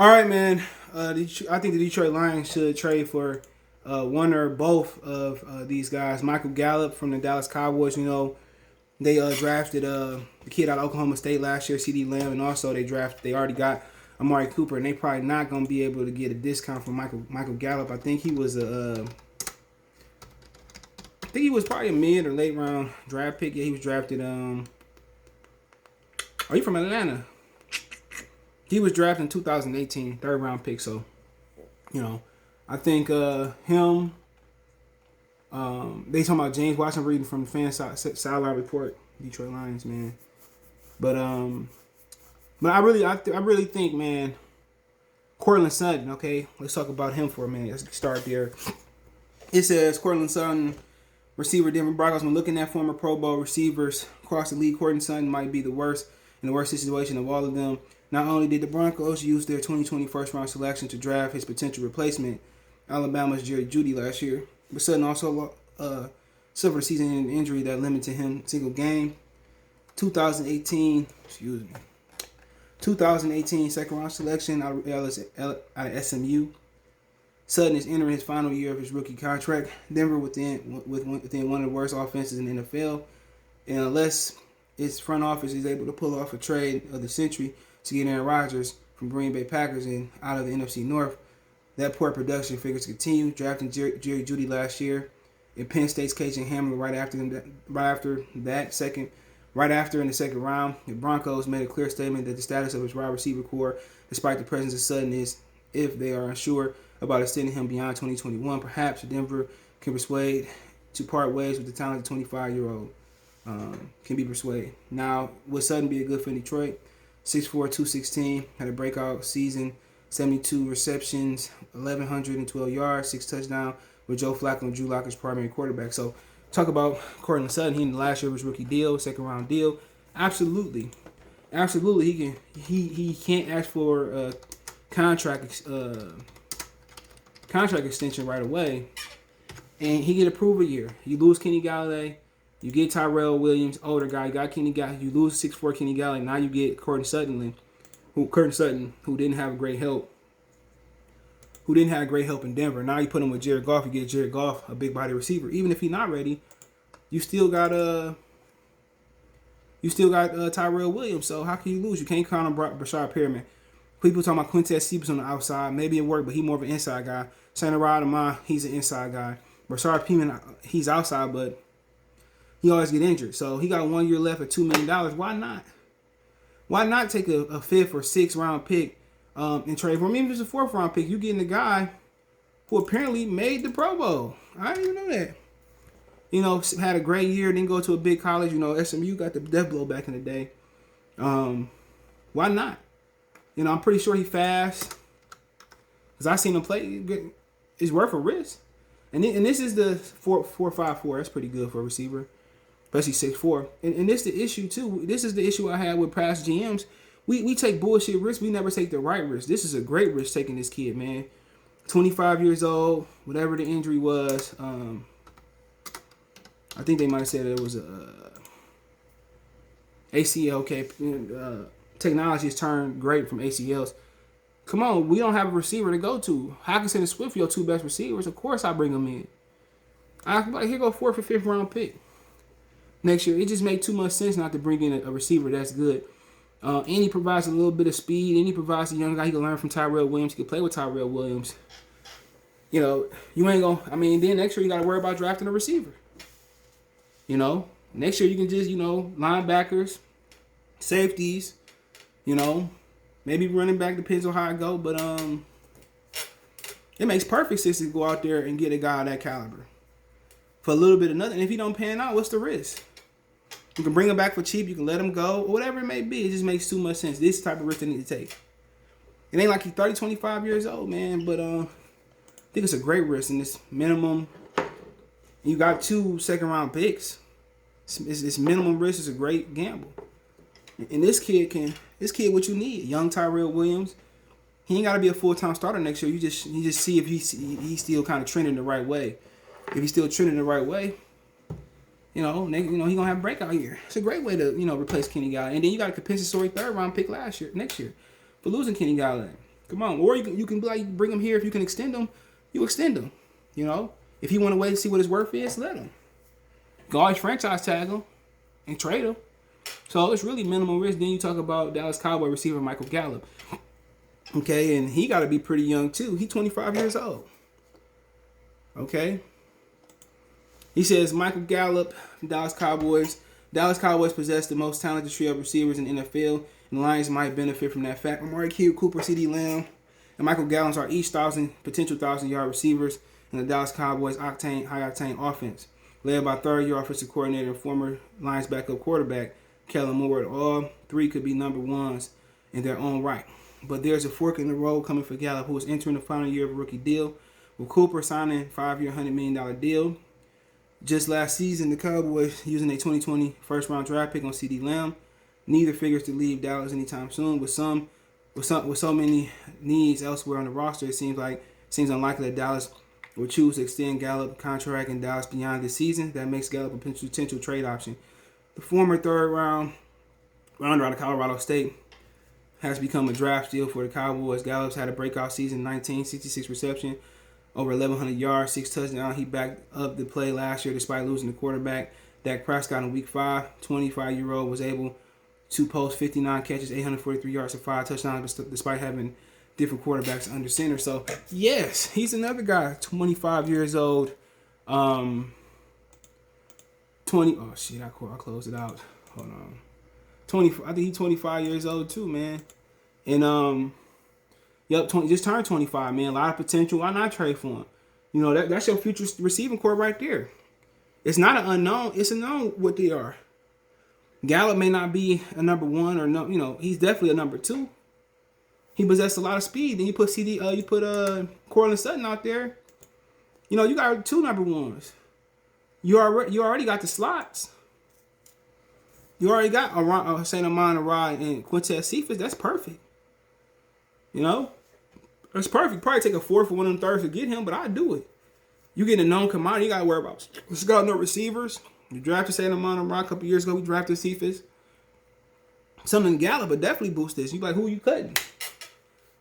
All right, man. I think the Detroit Lions should trade for one or both of these guys. Michael Gallup from the Dallas Cowboys. They drafted the kid out of Oklahoma State last year, C.D. Lamb, and also they already got Amari Cooper, and they probably not gonna be able to get a discount from Michael Gallup. I think he was probably a mid or late round draft pick. Yeah, he was drafted. Are you from Atlanta? He was drafted in 2018, third round pick. So, I think him. They talking about James Washington reading from the fan sideline report, Detroit Lions, man. But I really think, man, Cortland Sutton. Okay, let's talk about him for a minute. Let's start there. It says Cortland Sutton, receiver, Denver Broncos. When looking at former Pro Bowl receivers across the league, Cortland Sutton might be the worst situation of all of them. Not only did the Broncos use their 2020 first-round selection to draft his potential replacement, Alabama's Jerry Jeudy last year, but Sutton also suffered a season-ending injury that limited him single game. 2018 second-round selection out of SMU. Sutton is entering his final year of his rookie contract. Denver within one of the worst offenses in the NFL, and unless its front office is able to pull off a trade of the century to get Aaron Rodgers from Green Bay Packers and out of the NFC North, that poor production figures to continue. Drafting Jerry Jeudy last year, and Penn State's Cajun Hamler right after in the second round. The Broncos made a clear statement that the status of his wide receiver core, despite the presence of Sutton, is if they are unsure about extending him beyond 2021. Perhaps Denver can persuade to part ways with the talented 25-year-old. Can be persuaded. Now, would Sutton be a good fit in Detroit? 6'4", 216, had a breakout season, 72 receptions, 1,112 yards, 6 touchdowns, with Joe Flacco and Drew Lock as primary quarterback. So, talk about Cortland Sutton. He in the last year of his rookie deal, second round deal. Absolutely, he can't ask for a contract extension right away, and he get approved a year. You lose Kenny Galladay. You get Tyrell Williams, older guy. You got Kenny Galladay. You lose 6'4" Kenny Galladay. Now you get Cortland Sutton, who didn't have great help. Who didn't have great help in Denver. Now you put him with Jared Goff. You get Jared Goff, a big body receiver. Even if he's not ready, you still got Tyrell Williams. So how can you lose? You can't count on Brashad Perriman. People talking about Quintez Cephas on the outside. Maybe it worked, but he's more of an inside guy. Santa Rod, he's an inside guy. Brashad Perriman, he's outside, but he always get injured. So he got 1 year left at $2 million. Why not? Why not take a fifth or sixth round pick and trade for him? Even if it's a fourth round pick, you getting the guy who apparently made the Pro Bowl. I didn't even know that. Had a great year, didn't go to a big college. SMU got the death blow back in the day. Why not? I'm pretty sure he fast. Because I seen him play. It's worth a risk. And this is the 4.54. That's pretty good for a receiver. Especially 6'4". And this is the issue, too. This is the issue I had with past GMs. We take bullshit risks. We never take the right risk. This is a great risk taking this kid, man. 25 years old, whatever the injury was. I think they might have said it was a ACL. Okay, technology has turned great from ACLs. Come on, we don't have a receiver to go to. Hockenson and Swift, your two best receivers. Of course, I bring them in. Here go 4th or 5th round pick next year. It just made too much sense not to bring in a receiver that's good. And he provides a little bit of speed, and he provides a young guy he can learn from Tyrell Williams. He can play with Tyrell Williams. You ain't gonna. Then next year you got to worry about drafting a receiver. Next year you can just linebackers, safeties. Maybe running back, depends on how I go, but it makes perfect sense to go out there and get a guy of that caliber for a little bit of nothing. And if he don't pan out, what's the risk? You can bring him back for cheap. You can let him go, or whatever it may be. It just makes too much sense. This type of risk they need to take. It ain't like he's 30, 25 years old, man, but I think it's a great risk, and it's minimum. You got 2 second-round picks. It's minimum risk. It's a great gamble. And this kid what you need. Young Tyrell Williams. He ain't got to be a full-time starter next year. You just see if he's still kind of trending the right way. If he's still trending the right way, he gonna have a breakout year. It's a great way to replace Kenny Galladay. And then you got a compensatory third-round pick next year for losing Kenny Galladay. Come on. Or you can be like, you bring him here. If you can extend him, you extend him. You know, if he want to wait to see what his worth is, let him. You can always franchise tag him and trade him. So it's really minimal risk. Then you talk about Dallas Cowboy receiver Michael Gallup. Okay, and he got to be pretty young too. He's 25 years old. Okay. He says Michael Gallup, Dallas Cowboys. Dallas Cowboys possess the most talented trio of receivers in the NFL, and the Lions might benefit from that fact. Amari Cooper, CeeDee Lamb, and Michael Gallup are each potential 1,000-yard receivers in the Dallas Cowboys' high-octane offense, led by third-year offensive coordinator and former Lions backup quarterback Kellen Moore. All three could be number ones in their own right. But there's a fork in the road coming for Gallup, who is entering the final year of a rookie deal, with Cooper signing a 5-year, $100 million deal. Just last season, the Cowboys using a 2020 first-round draft pick on CeeDee Lamb. Neither figures to leave Dallas anytime soon. With so many needs elsewhere on the roster, it seems unlikely that Dallas will choose to extend Gallup contract in Dallas beyond this season. That makes Gallup a potential trade option. The former third-round rounder out of Colorado State has become a draft steal for the Cowboys. Gallup's had a breakout season, 66 reception, over 1,100 yards, 6 touchdowns. He backed up the play last year despite losing the quarterback. Dak Prescott in Week 5, 25-year-old was able to post 59 catches, 843 yards, and 5 touchdowns despite having different quarterbacks under center. So, yes, he's another guy, 25 years old. I closed it out. Hold on. I think he's 25 years old too, man. And just turned 25, man. A lot of potential. Why not trade for him? You know, that's your future receiving core right there. It's not an unknown. It's a known what they are. Gallup may not be a number one or no. You know, he's definitely a number two. He possesses a lot of speed. Then you put Cortland Sutton out there. You know, you got 2 number ones. You already got the slots. You already got Saint Amon Arad and Quintez Cephas. That's perfect. You know, that's perfect. Probably take a 4th or one of them thirds to get him, but I do it. You get a known commodity, you got to worry about scouting no receivers. You drafted Saint Amon Arad a couple years ago. We drafted Cephas. Something Gallup would definitely boost this. You like, who are you cutting?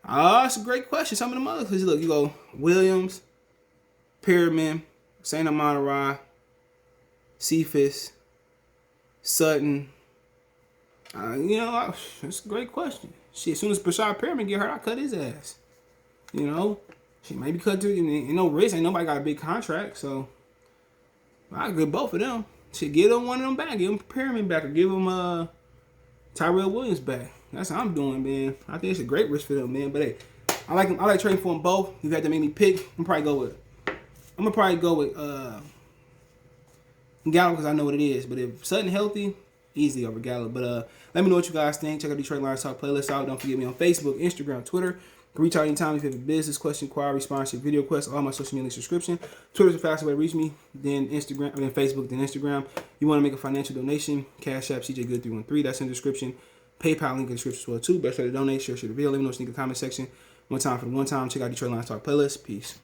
That's a great question. Some of them others. Look, you go Williams, Perriman, Saint Amon Arad, Cephas, Sutton. That's a great question. Shit, as soon as Brashad Perriman get hurt, I cut his ass. You know? Shit, maybe cut to, no risk. Ain't nobody got a big contract, so I get both of them. Shit, give them one of them back. Give them Perriman back or give them Tyrell Williams back. That's how I'm doing, man. I think it's a great risk for them, man. But hey, I like trading for them both. You got to make me pick. I'm gonna probably go with Gallup because I know what it is. But if Sutton healthy, easily over Gallup. But let me know what you guys think. Check out Detroit Lions Talk playlist out. Don't forget me on Facebook, Instagram, Twitter. You can reach out anytime if you have a business question, inquiry, sponsorship, video request, all my social media subscription. Twitter's the fastest way to reach me. Then Facebook, then Instagram. You want to make a financial donation? Cash App CJGood313. That's in the description. PayPal link in the description as well too. Best way to donate. Share the video. Let me know what you think in the comment section. One time for the one time. Check out Detroit Lions Talk playlist. Peace.